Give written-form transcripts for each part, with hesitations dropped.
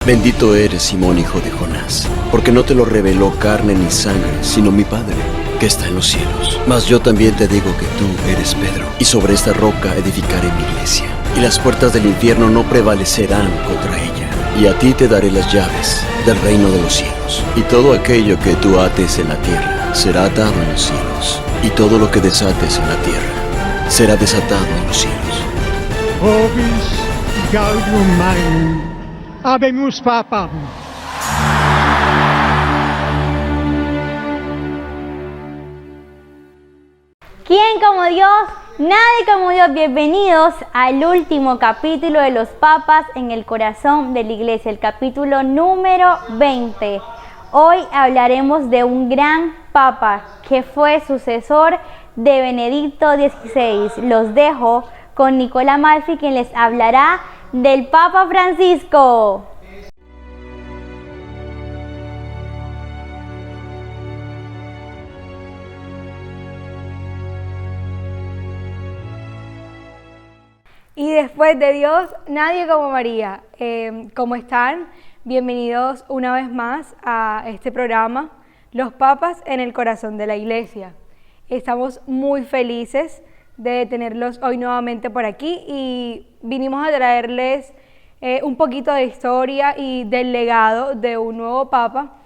Bendito eres, Simón, hijo de Jonás, porque no te lo reveló carne ni sangre, sino mi Padre, que está en los cielos. Mas yo también te digo que tú eres Pedro, y sobre esta roca edificaré mi iglesia, y las puertas del infierno no prevalecerán contra ella. Y a ti te daré las llaves del reino de los cielos, y todo aquello que tú ates en la tierra será atado en los cielos, y todo lo que desates en la tierra será desatado en los cielos. Vobis gaudium magnum, habemus papam. ¿Quién como Dios? Nadie como Dios. Bienvenidos al último capítulo de los papas en el corazón de la iglesia, el capítulo número 20. Hoy hablaremos de un gran papa que fue sucesor de Benedicto XVI. Los dejo con Nicola Malfi, quien les hablará del Papa Francisco. Y después de Dios, nadie como María. ¿Cómo están? Bienvenidos una vez más a este programa, Los Papas en el Corazón de la Iglesia. Estamos muy felices de tenerlos hoy nuevamente por aquí y vinimos a traerles un poquito de historia y del legado de un nuevo Papa.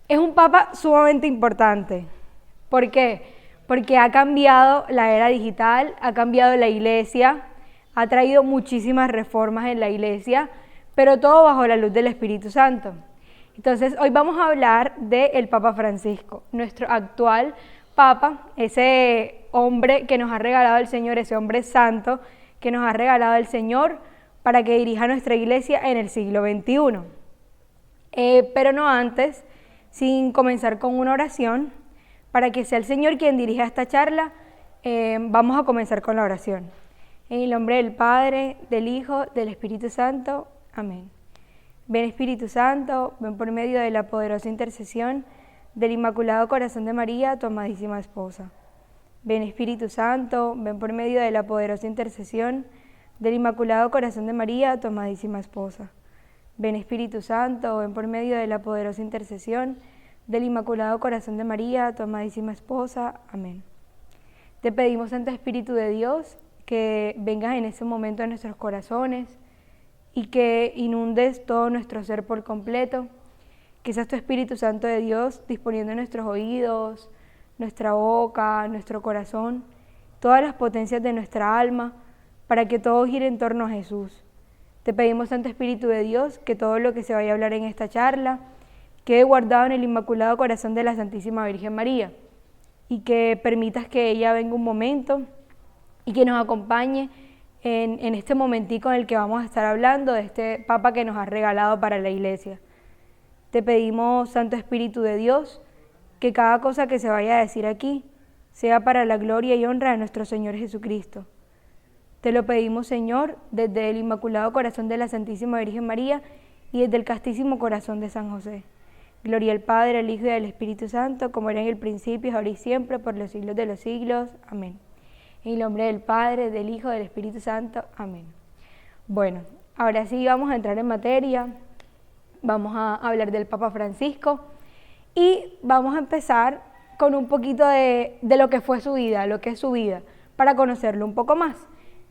Es un Papa sumamente importante. ¿Por qué? Porque ha cambiado la era digital, ha cambiado la Iglesia, ha traído muchísimas reformas en la Iglesia, pero todo bajo la luz del Espíritu Santo. Entonces, hoy vamos a hablar del Papa Francisco, nuestro actual Papa, ese hombre que nos ha regalado el Señor, ese hombre santo que nos ha regalado el Señor para que dirija nuestra Iglesia en el siglo XXI. Pero no antes, sin comenzar con una oración, para que sea el Señor quien dirija esta charla, vamos a comenzar con la oración. En el nombre del Padre, del Hijo, del Espíritu Santo. Amén. Ven Espíritu Santo, ven por medio de la poderosa intercesión del Inmaculado Corazón de María, tu amadísima esposa. Ven Espíritu Santo, ven por medio de la poderosa intercesión del Inmaculado Corazón de María, tu amadísima esposa. Ven Espíritu Santo, ven por medio de la poderosa intercesión del Inmaculado Corazón de María, tu amadísima esposa. Amén. Te pedimos, Santo Espíritu de Dios, que vengas en ese momento a nuestros corazones y que inundes todo nuestro ser por completo, que seas tu Espíritu Santo de Dios disponiendo nuestros oídos, nuestra boca, nuestro corazón, todas las potencias de nuestra alma, para que todo gire en torno a Jesús. Te pedimos, Santo Espíritu de Dios, que todo lo que se vaya a hablar en esta charla quede guardado en el Inmaculado Corazón de la Santísima Virgen María y que permitas que ella venga un momento y que nos acompañe en este momentico en el que vamos a estar hablando de este Papa que nos ha regalado para la Iglesia. Te pedimos, Santo Espíritu de Dios, que cada cosa que se vaya a decir aquí sea para la gloria y honra de nuestro Señor Jesucristo. Te lo pedimos, Señor, desde el Inmaculado Corazón de la Santísima Virgen María y desde el Castísimo Corazón de San José. Gloria al Padre, al Hijo y al Espíritu Santo, como era en el principio, ahora y siempre, por los siglos de los siglos. Amén. En el nombre del Padre, del Hijo, del Espíritu Santo. Amén. Bueno, ahora sí vamos a entrar en materia. Vamos a hablar del Papa Francisco y vamos a empezar con un poquito de lo que fue su vida, lo que es su vida, para conocerlo un poco más.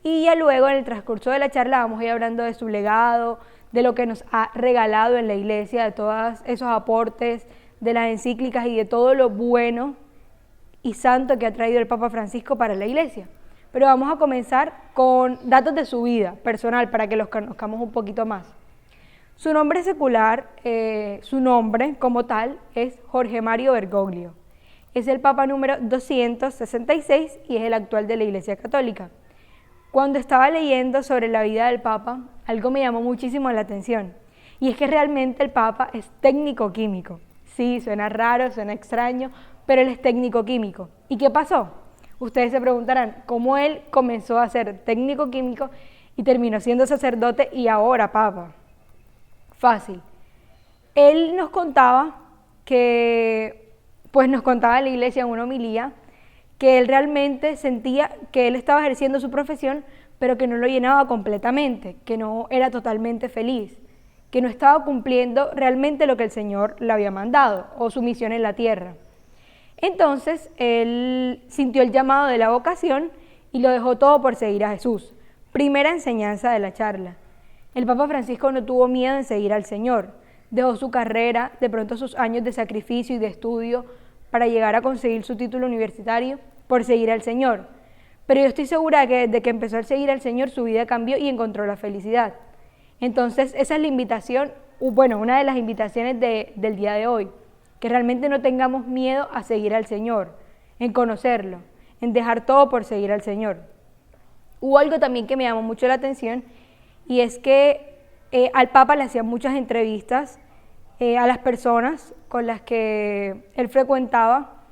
Y ya luego, en el transcurso de la charla, vamos a ir hablando de su legado, de lo que nos ha regalado en la Iglesia, de todos esos aportes, de las encíclicas y de todo lo bueno y santo que ha traído el Papa Francisco para la Iglesia. Pero vamos a comenzar con datos de su vida personal para que los conozcamos un poquito más. Su nombre secular, su nombre como tal, es Jorge Mario Bergoglio. Es el Papa número 266 y es el actual de la Iglesia Católica. Cuando estaba leyendo sobre la vida del Papa, algo me llamó muchísimo la atención, y es que realmente el Papa es técnico químico. Sí, suena raro, suena extraño, pero él es técnico químico. ¿Y qué pasó? Ustedes se preguntarán, ¿cómo él comenzó a ser técnico químico y terminó siendo sacerdote y ahora Papa? Fácil. Él nos contaba nos contaba en la iglesia en una homilía, que él realmente sentía que él estaba ejerciendo su profesión, pero que no lo llenaba completamente, que no era totalmente feliz, que no estaba cumpliendo realmente lo que el Señor le había mandado o su misión en la tierra. Entonces él sintió el llamado de la vocación y lo dejó todo por seguir a Jesús. Primera enseñanza de la charla. El Papa Francisco no tuvo miedo en seguir al Señor. Dejó su carrera, de pronto sus años de sacrificio y de estudio para llegar a conseguir su título universitario por seguir al Señor. Pero yo estoy segura que desde que empezó a seguir al Señor su vida cambió y encontró la felicidad. Entonces esa es la invitación, bueno, una de las invitaciones del día de hoy, que realmente no tengamos miedo a seguir al Señor, en conocerlo, en dejar todo por seguir al Señor. Hubo algo también que me llamó mucho la atención y es que al Papa le hacían muchas entrevistas a las personas con las que él frecuentaba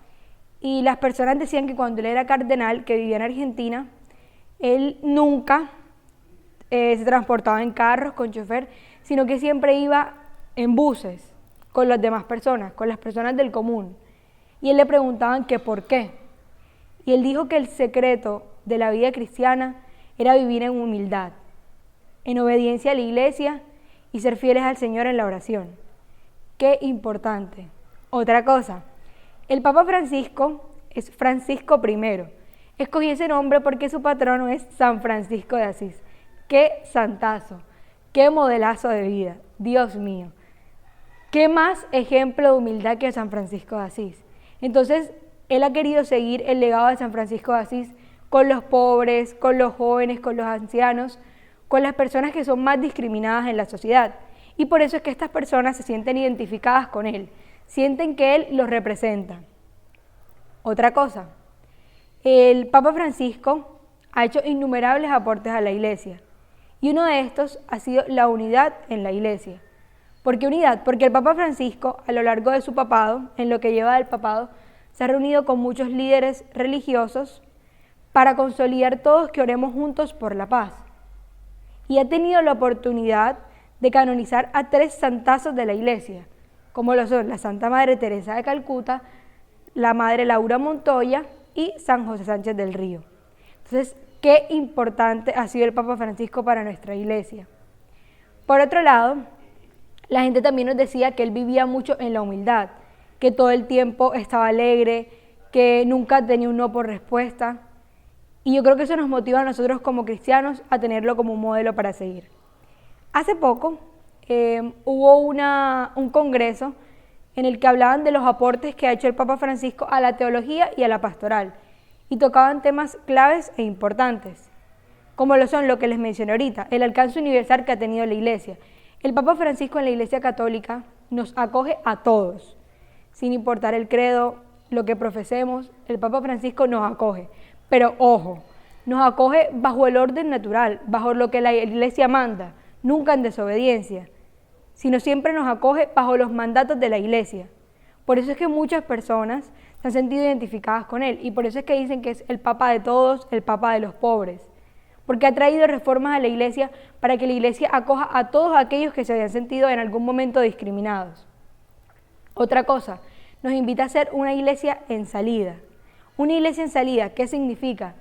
y las personas decían que cuando él era cardenal, que vivía en Argentina, él nunca se transportaba en carros con chofer, sino que siempre iba en buses con las demás personas, con las personas del común. Y él le preguntaban que por qué. Y él dijo que el secreto de la vida cristiana era vivir en humildad, en obediencia a la iglesia y ser fieles al Señor en la oración. Qué importante. Otra cosa, el Papa Francisco es Francisco I. Escogí ese nombre porque su patrono es San Francisco de Asís. ¡Qué santazo! ¡Qué modelazo de vida! Dios mío. ¿Qué más ejemplo de humildad que San Francisco de Asís? Entonces, él ha querido seguir el legado de San Francisco de Asís con los pobres, con los jóvenes, con los ancianos, con las personas que son más discriminadas en la sociedad. Y por eso es que estas personas se sienten identificadas con él, sienten que él los representa. Otra cosa, el Papa Francisco ha hecho innumerables aportes a la Iglesia y uno de estos ha sido la unidad en la Iglesia. ¿Por qué unidad? Porque el Papa Francisco, a lo largo de su papado, en lo que lleva del papado, se ha reunido con muchos líderes religiosos para consolidar todos que oremos juntos por la paz. Y ha tenido la oportunidad de canonizar a 3 santazos de la Iglesia, como lo son la Santa Madre Teresa de Calcuta, la Madre Laura Montoya y San José Sánchez del Río. Entonces, qué importante ha sido el Papa Francisco para nuestra Iglesia. Por otro lado, la gente también nos decía que él vivía mucho en la humildad, que todo el tiempo estaba alegre, que nunca tenía un no por respuesta. Y yo creo que eso nos motiva a nosotros como cristianos a tenerlo como un modelo para seguir. Hace poco hubo un congreso en el que hablaban de los aportes que ha hecho el Papa Francisco a la teología y a la pastoral, y tocaban temas claves e importantes, como lo son lo que les mencioné ahorita, el alcance universal que ha tenido la Iglesia. El Papa Francisco en la Iglesia Católica nos acoge a todos, sin importar el credo, lo que profesemos, el Papa Francisco nos acoge. Pero ojo, nos acoge bajo el orden natural, bajo lo que la Iglesia manda, nunca en desobediencia, sino siempre nos acoge bajo los mandatos de la Iglesia. Por eso es que muchas personas se han sentido identificadas con él y por eso es que dicen que es el Papa de todos, el Papa de los pobres, porque ha traído reformas a la Iglesia para que la Iglesia acoja a todos aquellos que se habían sentido en algún momento discriminados. Otra cosa, nos invita a ser una Iglesia en salida. Una Iglesia en salida, ¿qué significa?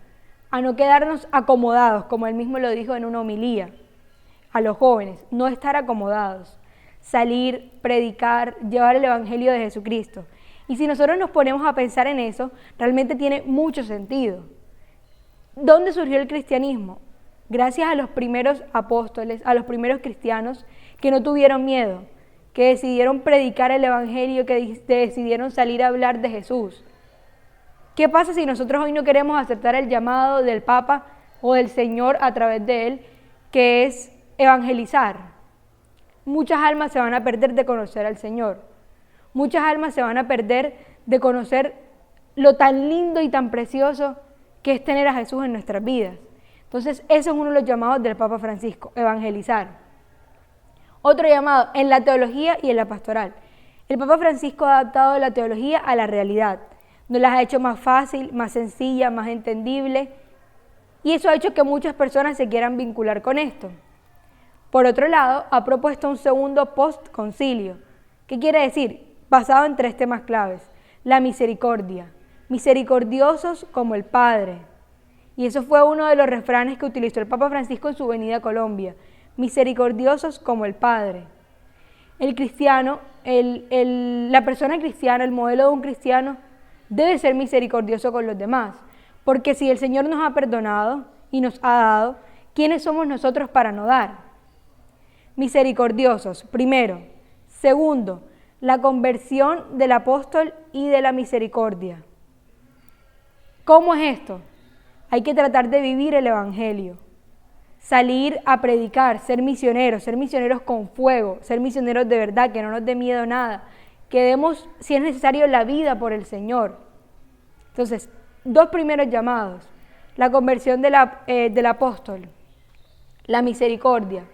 A no quedarnos acomodados, como él mismo lo dijo en una homilía, a los jóvenes, no estar acomodados, salir, predicar, llevar el Evangelio de Jesucristo. Y si nosotros nos ponemos a pensar en eso, realmente tiene mucho sentido. ¿Dónde surgió el cristianismo? Gracias a los primeros apóstoles, a los primeros cristianos que no tuvieron miedo, que decidieron predicar el Evangelio, que decidieron salir a hablar de Jesús. ¿Qué pasa si nosotros hoy no queremos aceptar el llamado del Papa o del Señor a través de él, que es evangelizar? Muchas almas se van a perder de conocer al Señor. Muchas almas se van a perder de conocer lo tan lindo y tan precioso que es tener a Jesús en nuestras vidas. Entonces, eso es uno de los llamados del Papa Francisco, evangelizar. Otro llamado, en la teología y en la pastoral. El Papa Francisco ha adaptado la teología a la realidad. Nos las ha hecho más fácil, más sencilla, más entendible, y eso ha hecho que muchas personas se quieran vincular con esto. Por otro lado, ha propuesto un segundo post-concilio. ¿Qué quiere decir? Basado en 3 temas claves. La misericordia, misericordiosos como el Padre. Y eso fue uno de los refranes que utilizó el Papa Francisco en su venida a Colombia. Misericordiosos como el Padre. el cristiano, la persona cristiana, el modelo de un cristiano, debe ser misericordioso con los demás. Porque si el Señor nos ha perdonado y nos ha dado, ¿quiénes somos nosotros para no dar? Misericordiosos, primero. Segundo, la conversión del apóstol y de la misericordia. ¿Cómo es esto? Hay que tratar de vivir el evangelio, salir a predicar, ser misioneros con fuego, ser misioneros de verdad, que no nos dé miedo nada, que demos, si es necesario, la vida por el Señor. Entonces, 2 primeros llamados: la conversión del apóstol, la misericordia,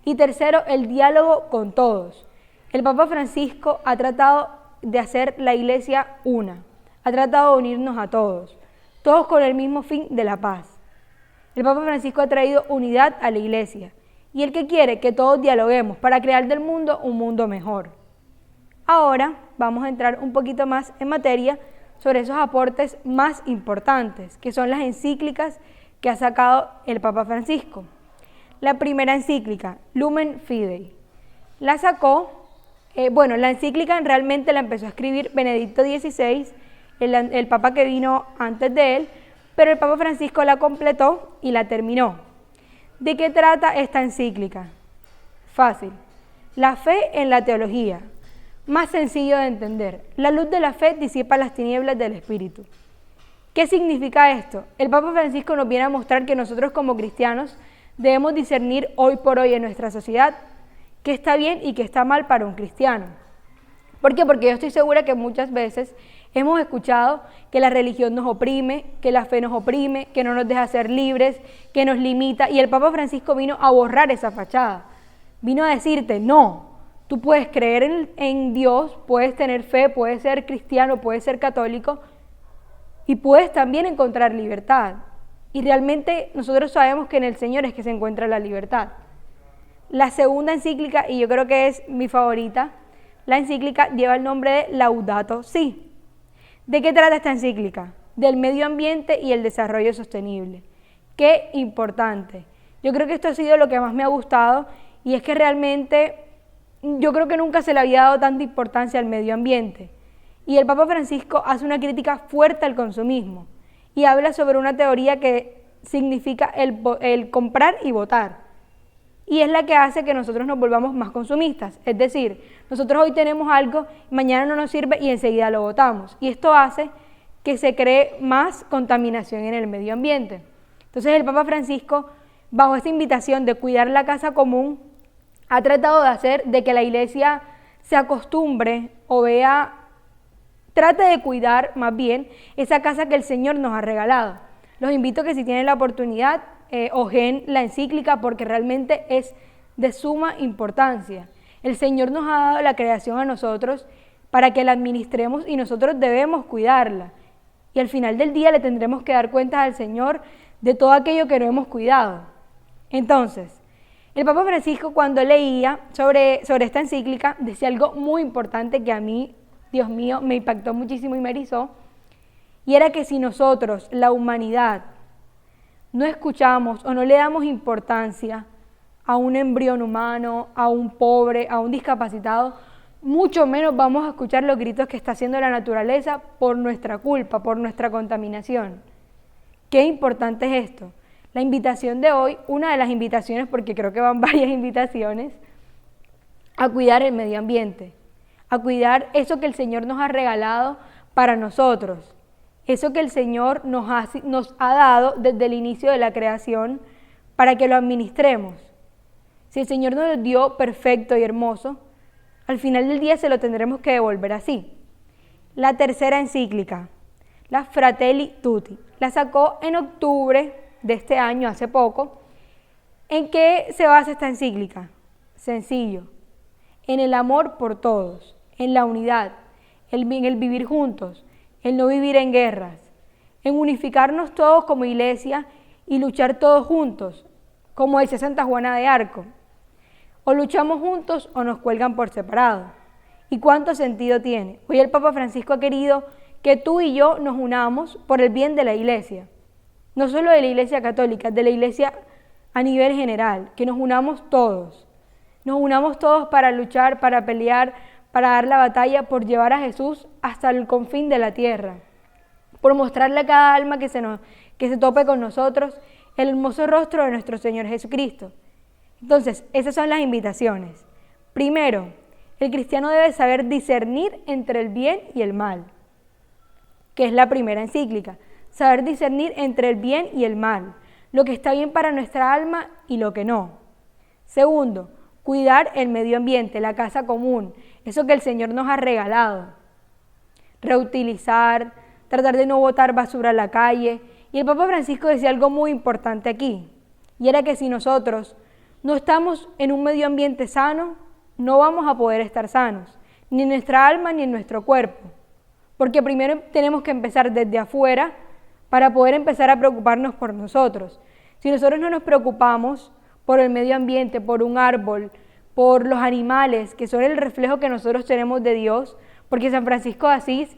y tercero, el diálogo con todos. El Papa Francisco ha tratado de hacer la iglesia una, ha tratado de unirnos a todos con el mismo fin de la paz. El Papa Francisco ha traído unidad a la iglesia y él que quiere que todos dialoguemos para crear del mundo un mundo mejor. Ahora vamos a entrar un poquito más en materia sobre esos aportes más importantes, que son las encíclicas que ha sacado el Papa Francisco. La primera encíclica, Lumen Fidei, la sacó, la encíclica realmente la empezó a escribir Benedicto XVI, el Papa que vino antes de él, pero el Papa Francisco la completó y la terminó. ¿De qué trata esta encíclica? Fácil. La fe en la teología. Más sencillo de entender. La luz de la fe disipa las tinieblas del espíritu. ¿Qué significa esto? El Papa Francisco nos viene a mostrar que nosotros como cristianos debemos discernir hoy por hoy en nuestra sociedad qué está bien y qué está mal para un cristiano. ¿Por qué? Porque yo estoy segura que muchas veces hemos escuchado que la religión nos oprime, que la fe nos oprime, que no nos deja ser libres, que nos limita, y el Papa Francisco vino a borrar esa fachada. Vino a decirte, no, tú puedes creer en Dios, puedes tener fe, puedes ser cristiano, puedes ser católico, y puedes también encontrar libertad. Y realmente nosotros sabemos que en el Señor es que se encuentra la libertad. La segunda encíclica, y yo creo que es mi favorita, la encíclica lleva el nombre de Laudato Si. ¿De qué trata esta encíclica? Del medio ambiente y el desarrollo sostenible. ¡Qué importante! Yo creo que esto ha sido lo que más me ha gustado, y es que realmente yo creo que nunca se le había dado tanta importancia al medio ambiente. Y el Papa Francisco hace una crítica fuerte al consumismo y habla sobre una teoría que significa el comprar y botar. Y es la que hace que nosotros nos volvamos más consumistas. Es decir, nosotros hoy tenemos algo, mañana no nos sirve y enseguida lo botamos. Y esto hace que se cree más contaminación en el medio ambiente. Entonces el Papa Francisco, bajo esta invitación de cuidar la casa común, ha tratado de hacer de que la iglesia se acostumbre o trate de cuidar más bien esa casa que el Señor nos ha regalado. Los invito a que si tienen la oportunidad, ojeen la encíclica porque realmente es de suma importancia. El Señor nos ha dado la creación a nosotros para que la administremos y nosotros debemos cuidarla. Y al final del día le tendremos que dar cuentas al Señor de todo aquello que no hemos cuidado. Entonces, el Papa Francisco cuando leía sobre esta encíclica decía algo muy importante que a mí, Dios mío, me impactó muchísimo y me erizó, y era que si nosotros, la humanidad, no escuchamos o no le damos importancia a un embrión humano, a un pobre, a un discapacitado, mucho menos vamos a escuchar los gritos que está haciendo la naturaleza por nuestra culpa, por nuestra contaminación. Qué importante es esto. La invitación de hoy, una de las invitaciones, porque creo que van varias invitaciones, a cuidar el medio ambiente, a cuidar eso que el Señor nos ha regalado para nosotros. Eso que el Señor nos ha dado desde el inicio de la creación para que lo administremos. Si el Señor nos lo dio perfecto y hermoso, al final del día se lo tendremos que devolver así. La tercera encíclica, la Fratelli Tutti, la sacó en octubre de este año, hace poco. ¿En qué se basa esta encíclica? Sencillo, en el amor por todos, en la unidad, en el vivir juntos, el no vivir en guerras, en unificarnos todos como iglesia y luchar todos juntos, como dice Santa Juana de Arco. O luchamos juntos o nos cuelgan por separado. ¿Y cuánto sentido tiene? Hoy el Papa Francisco ha querido que tú y yo nos unamos por el bien de la iglesia. No solo de la iglesia católica, de la iglesia a nivel general, que nos unamos todos. nos unamos todos para luchar, para pelear, para dar la batalla por llevar a Jesús hasta el confín de la tierra, por mostrarle a cada alma que se tope con nosotros el hermoso rostro de nuestro Señor Jesucristo. Entonces, esas son las invitaciones. Primero, el cristiano debe saber discernir entre el bien y el mal, que es la primera encíclica. Saber discernir entre el bien y el mal, lo que está bien para nuestra alma y lo que no. Segundo, cuidar el medio ambiente, la casa común, eso que el Señor nos ha regalado. Reutilizar, tratar de no botar basura a la calle. Y el Papa Francisco decía algo muy importante aquí, y era que si nosotros no estamos en un medio ambiente sano, no vamos a poder estar sanos, ni en nuestra alma ni en nuestro cuerpo. Porque primero tenemos que empezar desde afuera para poder empezar a preocuparnos por nosotros. Si nosotros no nos preocupamos por el medio ambiente, por un árbol, por los animales, que son el reflejo que nosotros tenemos de Dios, porque San Francisco de Asís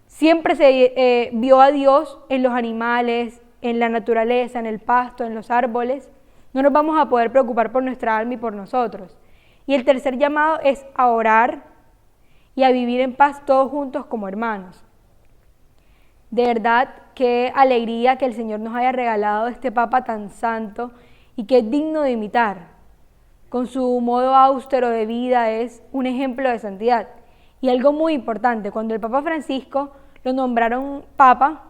siempre se vio a Dios en los animales, en la naturaleza, en el pasto, en los árboles, no nos vamos a poder preocupar por nuestra alma y por nosotros. Y el tercer llamado es a orar y a vivir en paz todos juntos como hermanos. De verdad, qué alegría que el Señor nos haya regalado este Papa tan santo y que es digno de imitar. Con su modo austero de vida es un ejemplo de santidad. Y algo muy importante, cuando el Papa Francisco lo nombraron Papa,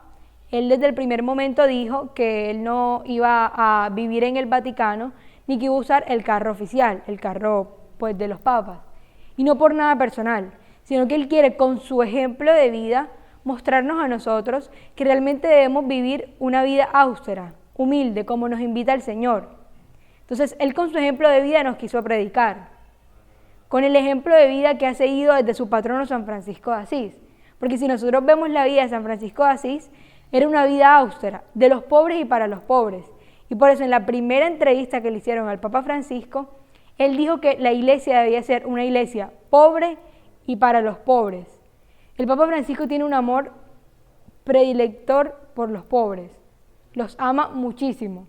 él desde el primer momento dijo que él no iba a vivir en el Vaticano ni que iba a usar el carro oficial, el carro pues de los papas. Y no por nada personal, sino que él quiere con su ejemplo de vida mostrarnos a nosotros que realmente debemos vivir una vida austera, humilde, como nos invita el Señor. Entonces, él con su ejemplo de vida nos quiso predicar, con el ejemplo de vida que ha seguido desde su patrono San Francisco de Asís. Porque si nosotros vemos la vida de San Francisco de Asís, era una vida austera, de los pobres y para los pobres. Y por eso en la primera entrevista que le hicieron al Papa Francisco, él dijo que la iglesia debía ser una iglesia pobre y para los pobres. El Papa Francisco tiene un amor predilector por los pobres, los ama muchísimo.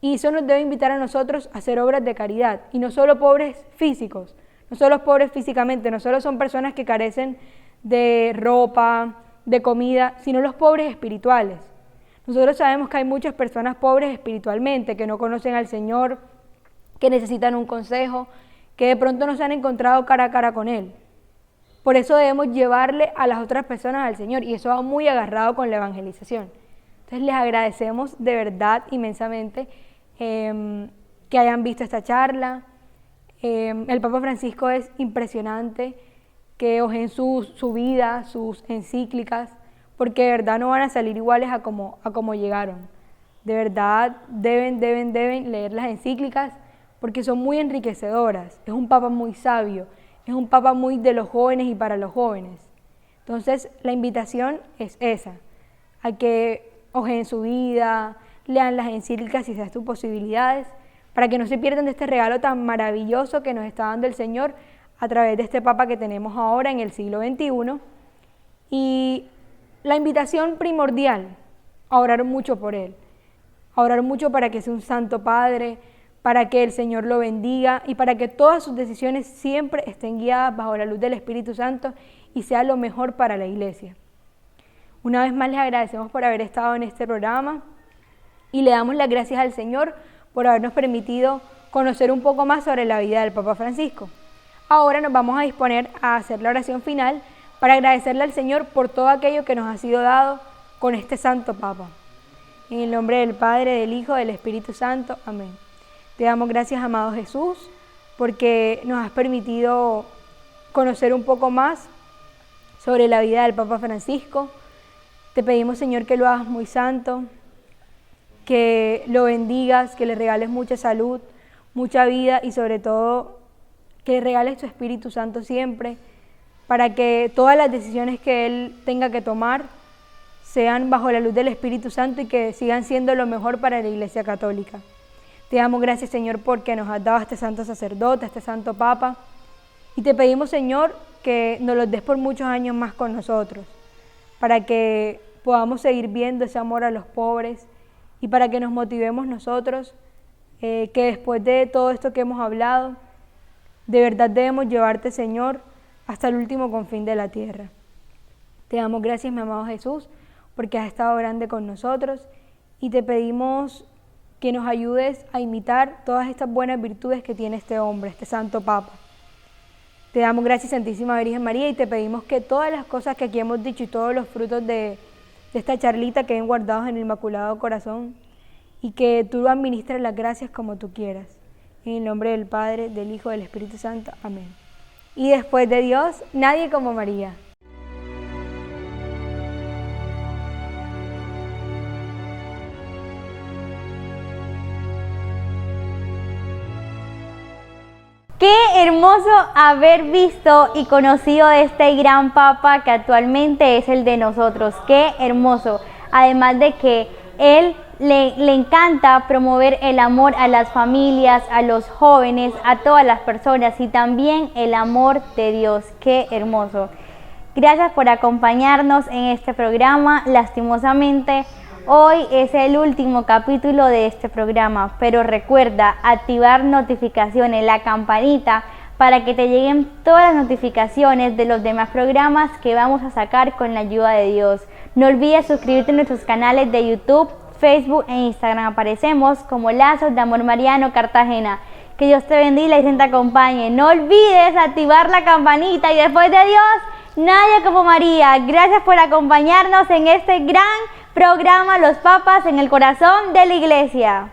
Y eso nos debe invitar a nosotros a hacer obras de caridad, y no solo pobres físicos, no solo pobres físicamente, no solo son personas que carecen de ropa, de comida, sino los pobres espirituales. Nosotros sabemos que hay muchas personas pobres espiritualmente, que no conocen al Señor, que necesitan un consejo, que de pronto no se han encontrado cara a cara con Él. Por eso debemos llevarle a las otras personas al Señor, y eso va muy agarrado con la evangelización. Entonces les agradecemos de verdad inmensamente que hayan visto esta charla. El Papa Francisco es impresionante, que ojen su vida, sus encíclicas, porque de verdad no van a salir iguales a como llegaron. De verdad deben leer las encíclicas porque son muy enriquecedoras. Es un Papa muy sabio, es un Papa muy de los jóvenes y para los jóvenes. Entonces la invitación es esa, a que ojen su vida, lean las encíclicas si sean tus posibilidades, para que no se pierdan de este regalo tan maravilloso que nos está dando el Señor a través de este Papa que tenemos ahora en el siglo XXI. Y la invitación primordial, a orar mucho por Él, a orar mucho para que sea un santo Padre, para que el Señor lo bendiga y para que todas sus decisiones siempre estén guiadas bajo la luz del Espíritu Santo y sea lo mejor para la Iglesia. Una vez más les agradecemos por haber estado en este programa y le damos las gracias al Señor por habernos permitido conocer un poco más sobre la vida del Papa Francisco. Ahora nos vamos a disponer a hacer la oración final para agradecerle al Señor por todo aquello que nos ha sido dado con este santo Papa. En el nombre del Padre, del Hijo, del Espíritu Santo. Amén. Te damos gracias, amado Jesús, porque nos has permitido conocer un poco más sobre la vida del Papa Francisco. Te pedimos, Señor, que lo hagas muy santo, que lo bendigas, que le regales mucha salud, mucha vida y sobre todo que le regales tu Espíritu Santo siempre, para que todas las decisiones que Él tenga que tomar sean bajo la luz del Espíritu Santo y que sigan siendo lo mejor para la Iglesia Católica. Te damos gracias, Señor, porque nos has dado a este santo sacerdote, a este santo Papa, y te pedimos, Señor, que nos los des por muchos años más con nosotros, para que podamos seguir viendo ese amor a los pobres y para que nos motivemos nosotros, que después de todo esto que hemos hablado, De verdad debemos llevarte, Señor, hasta el último confín de la tierra. Te damos gracias, mi amado Jesús, porque has estado grande con nosotros y te pedimos que nos ayudes a imitar todas estas buenas virtudes que tiene este hombre, este santo Papa. Te damos gracias, Santísima Virgen María, y te pedimos que todas las cosas que aquí hemos dicho y todos los frutos de esta charlita queden guardados en el Inmaculado Corazón y que tú administres las gracias como tú quieras. En el nombre del Padre, del Hijo, del Espíritu Santo. Amén. Y después de Dios, nadie como María. Qué hermoso haber visto y conocido de este gran Papa que actualmente es el de nosotros. Qué hermoso. Además de que él le encanta promover el amor a las familias, a los jóvenes, a todas las personas y también el amor de Dios. Qué hermoso. Gracias por acompañarnos en este programa. Lastimosamente, hoy es el último capítulo de este programa, pero recuerda activar notificaciones, la campanita, para que te lleguen todas las notificaciones de los demás programas que vamos a sacar con la ayuda de Dios. No olvides suscribirte a nuestros canales de YouTube, Facebook e Instagram. Aparecemos como Lazos de Amor Mariano Cartagena. Que Dios te bendiga y la Virgen te acompañe. No olvides activar la campanita y después de Dios, nadie como María. Gracias por acompañarnos en este gran programa Los Papas en el Corazón de la Iglesia.